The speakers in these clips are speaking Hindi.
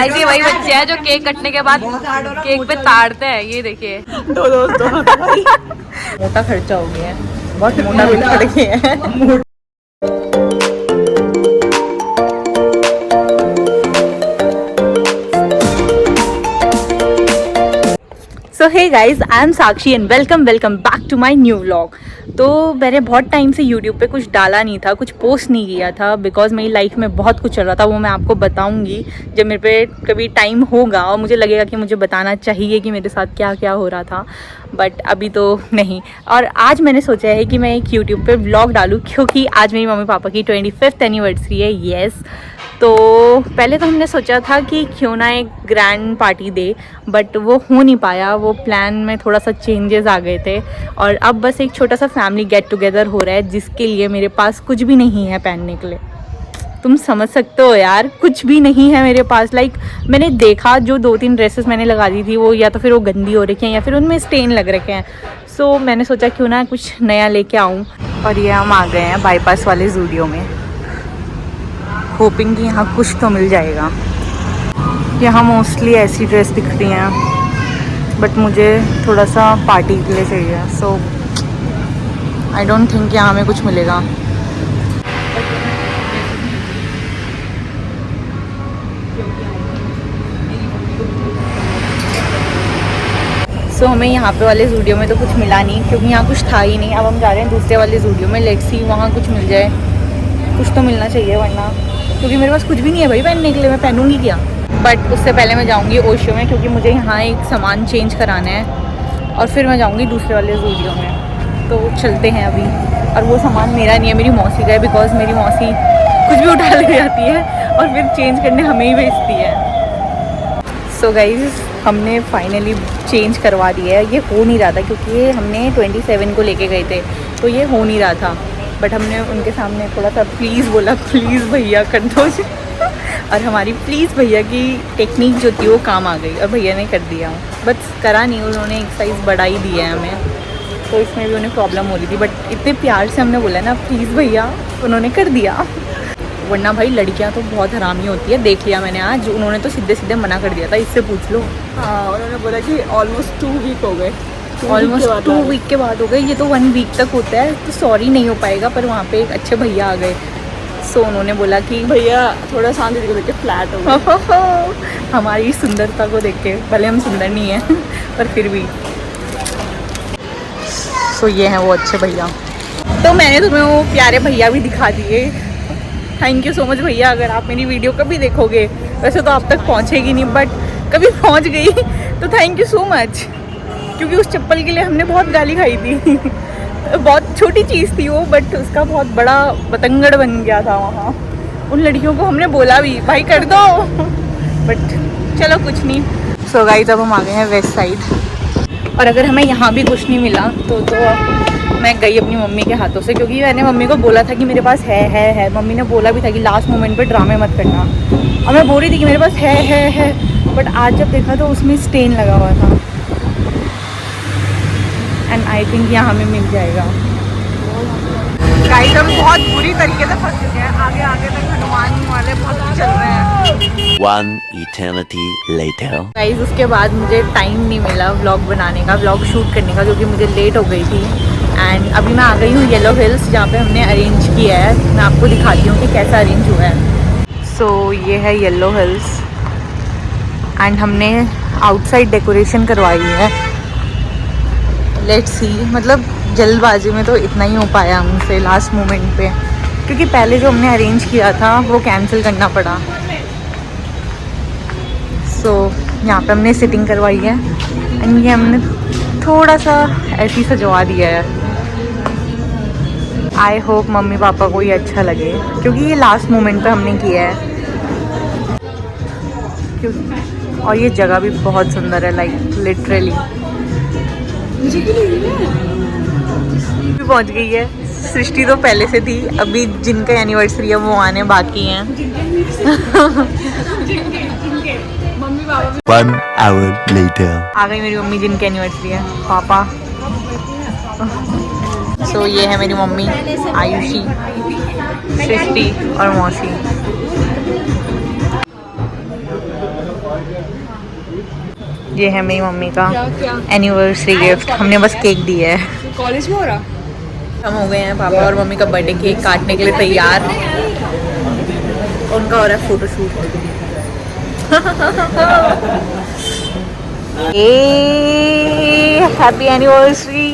गाइस ये वही बच्चे हैं जो केक कटने के बाद केक पे ताड़ते हैं। ये देखिए दो दोस्तों मोटा खर्चा हो गया है, बहुत मोटा बिल पड़ गया है। So hey guys, I am Sakshi and welcome back to my new vlog. तो मैंने बहुत टाइम से यूट्यूब पे कुछ डाला नहीं था, कुछ पोस्ट नहीं किया था, बिकॉज मेरी लाइफ में बहुत कुछ चल रहा था। वो मैं आपको बताऊंगी जब मेरे पे कभी टाइम होगा और मुझे लगेगा कि मुझे बताना चाहिए कि मेरे साथ क्या क्या हो रहा था, बट अभी तो नहीं। और आज मैंने सोचा है कि मैं एक यूट्यूब पे व्लॉग डालूँ, क्योंकि आज मेरी मम्मी पापा की 25th एनिवर्सरी है। येस, तो पहले तो हमने सोचा था कि क्यों ना एक ग्रैंड पार्टी दे, बट वो हो नहीं पाया। वो प्लान में थोड़ा सा चेंजेस आ गए थे और अब बस एक छोटा सा फैमिली गेट टुगेदर हो रहा है, जिसके लिए मेरे पास कुछ भी नहीं है पहनने के लिए। तुम समझ सकते हो यार, कुछ भी नहीं है मेरे पास। लाइक मैंने देखा जो 2-3 ड्रेसेस मैंने लगा दी थी, वो या तो फिर वो गंदी हो रखी हैं या फिर उनमें स्टेन लग रखे हैं। सो मैंने सोचा क्यों ना कुछ नया लेके आऊँ। और ये हम आ गए हैं बाईपास वाले ज़ूडियो में, होपिंग कि यहाँ कुछ तो मिल जाएगा। यहाँ मोस्टली ऐसी ड्रेस दिख रही हैं, बट मुझे थोड़ा सा पार्टी के लिए चाहिए। सो आई डोंट थिंक यहाँ हमें कुछ मिलेगा। सो हमें यहाँ पे वाले ज़ूडियो में तो कुछ मिला नहीं, क्योंकि यहाँ कुछ था ही नहीं। अब हम जा रहे हैं दूसरे वाले ज़ूडियो में, लेट्स सी वहाँ कुछ मिल जाए। कुछ तो मिलना चाहिए, वरना क्योंकि मेरे पास कुछ भी नहीं है भाई पहनने के लिए, मैं पहनूंगी क्या। बट उससे पहले मैं जाऊंगी ओशियो में, क्योंकि मुझे यहाँ एक सामान चेंज कराना है और फिर मैं जाऊंगी दूसरे वाले ज़ूडियो में। तो चलते हैं अभी। और वो सामान मेरा नहीं है, मेरी मौसी का है, बिकॉज मेरी मौसी कुछ भी उठा ले जाती है और फिर चेंज करने हमें ही भेजती है। सो गाइज, हमने फाइनली चेंज करवा दिया है। ये हो नहीं रहा था क्योंकि ये हमने 27 को लेके गए थे, तो ये हो नहीं रहा था। बट हमने उनके सामने थोड़ा सा प्लीज़ बोला, प्लीज़ भैया कर दो। और हमारी प्लीज़ भैया की टेक्निक जो थी वो काम आ गई और भैया ने कर दिया। बस करा नहीं, उन्होंने एक साइज़ बढ़ा ही दिया है हमें, तो इसमें भी उन्हें प्रॉब्लम हो रही थी। बट इतने प्यार से हमने बोला ना प्लीज़ भैया, उन्होंने कर दिया। वरना भाई लड़कियां तो बहुत हरामी होती है, देख लिया मैंने आज। उन्होंने तो सीधे सीधे मना कर दिया था, इससे पूछ लो। हाँ, उन्होंने बोला कि ऑलमोस्ट 2 वीक हो गए। ऑलमोस्ट 2 वीक के बाद हो गए। ये तो 1 वीक तक होता है, तो सॉरी नहीं हो पाएगा। पर वहाँ पे एक अच्छे भैया आ गए, सो उन्होंने बोला कि भैया थोड़ा शांत को देख के फ्लैट हो गए। हमारी सुंदरता को देख के, भले हम सुंदर नहीं हैं पर फिर भी। सो ये हैं वो अच्छे भैया। तो मैंने तुम्हें वो प्यारे भैया भी दिखा दिए। थैंक यू सो मच भैया। अगर आप मेरी वीडियो कभी देखोगे, वैसे तो आप तक पहुँचेगी नहीं, बट कभी पहुँच गई तो थैंक यू सो मच। क्योंकि उस चप्पल के लिए हमने बहुत गाली खाई थी। बहुत छोटी चीज़ थी वो, बट उसका बहुत बड़ा बतंगड़ बन गया था वहाँ। उन लड़कियों को हमने बोला भी भाई कर दो, बट चलो कुछ नहीं। सो गाइस, अब हम आ गए हैं वेस्ट साइड। और अगर हमें यहाँ भी कुछ नहीं मिला तो मैं गई अपनी मम्मी के हाथों से, क्योंकि मैंने मम्मी को बोला था कि मेरे पास है। मम्मी ने बोला भी था कि लास्ट मोमेंट पे ड्रामे मत करना, और मैं बोल रही थी कि मेरे पास है। बट आज जब देखा तो उसमें स्टेन लगा हुआ था। एंड आई थिंक यहाँ हमें मिल जाएगा। गाइस, हम बहुत बुरी तरीके से फंस चुके हैं। आगे तक हनुमान वाले बहुत चल रहे हैं। 1 eternity later. गाइस, उसके बाद मुझे टाइम नहीं मिला व्लॉग बनाने का, व्लॉग शूट करने का, क्योंकि मुझे लेट हो गई थी। एंड अभी मैं आ गई हूँ येलो हिल्स, जहाँ पे हमने अरेंज किया है। मैं आपको दिखाती हूँ कि कैसा अरेंज हुआ है। सो ये है येलो हिल्स एंड हमने आउटसाइड डेकोरेशन करवाई है। लेट्स सी, मतलब जल्दबाजी में तो इतना ही हो पाया हमसे लास्ट मोमेंट पे, क्योंकि पहले जो हमने अरेंज किया था वो कैंसिल करना पड़ा। सो यहाँ पे हमने सिटिंग करवाई है एंड ये हमने थोड़ा सा ऐसी सजवा दिया है। आई होप मम्मी पापा को ये अच्छा लगे, क्योंकि ये लास्ट मोमेंट पे हमने किया है। और ये जगह भी बहुत सुंदर है, लाइक लिटरली। पहुंच गई है। सृष्टि तो पहले से थी, अभी जिनका एनिवर्सरी है वो आने बाकी हैं। 1 hour later. आ गई मेरी मम्मी जिनकी एनिवर्सरी है, पापा। सो ये है मेरी मम्मी आयुषी, सृष्टि और मौसी। ये है मेरी मम्मी का क्या एनिवर्सरी गिफ्ट। हमने बस केक दिया है। कॉलेज में हो रहा? हम हो गए हैं पापा और मम्मी का बर्थडे केक काटने के लिए तैयार। उनका हो रहा है फोटोशूट। Happy anniversary.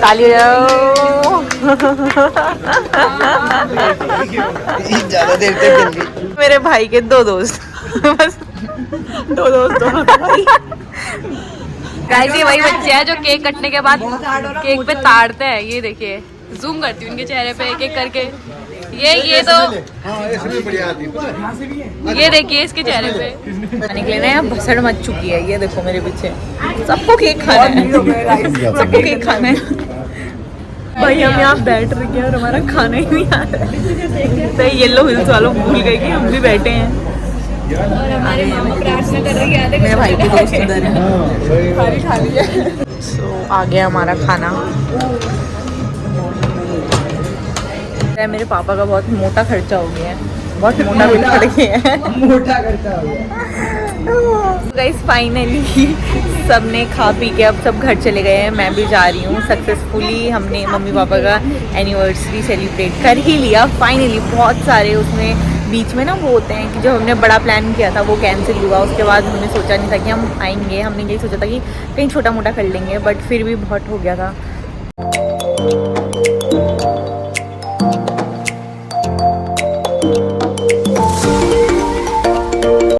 ताली बजाओ। ज्यादा देर तक चल गई। मेरे भाई के 2 दोस्त बस 2 दोस्त दोनों भाई। गाइस ये वही बच्चे हैं जो केक कटने के बाद केक पे ताड़ते हैं। ये देखिए, जूम करती हूँ उनके चेहरे पे एक एक करके। ये तो ये देखिए इसके चेहरे पे निकले ना, यहाँ भसड़ मच चुकी है। ये देखो मेरे पीछे, सबको केक खाना है, सबको केक खाना है। भाई हम यहाँ बैठ रहे हैं और हमारा खाना ही नहीं आ रहा है। तो येलो हिल्स वालों भूल गए कि हम भी बैठे हैं। और हमारे मामा प्रार्थना कर रहे हैं। मेरे भाई के दोस्त उधर हैं। खाली है। सो आ गया हमारा खाना। मेरे पापा का बहुत मोटा खर्चा हो गया है, बहुत मोटा बिल पड़ गया है। मोटा खर्चा हो गया। गाइस फाइनली सबने खा पी के अब सब घर चले गए हैं। मैं भी जा रही हूँ। सक्सेसफुली हमने मम्मी पापा का एनिवर्सरी सेलिब्रेट कर ही लिया फाइनली। बहुत सारे उसमें बीच में ना वो होते हैं कि जो हमने बड़ा प्लान किया था वो कैंसिल हुआ। उसके बाद हमने सोचा नहीं था कि हम आएंगे। हमने यही सोचा था कि कहीं छोटा मोटा कर लेंगे, बट फिर भी बहुत हो गया था।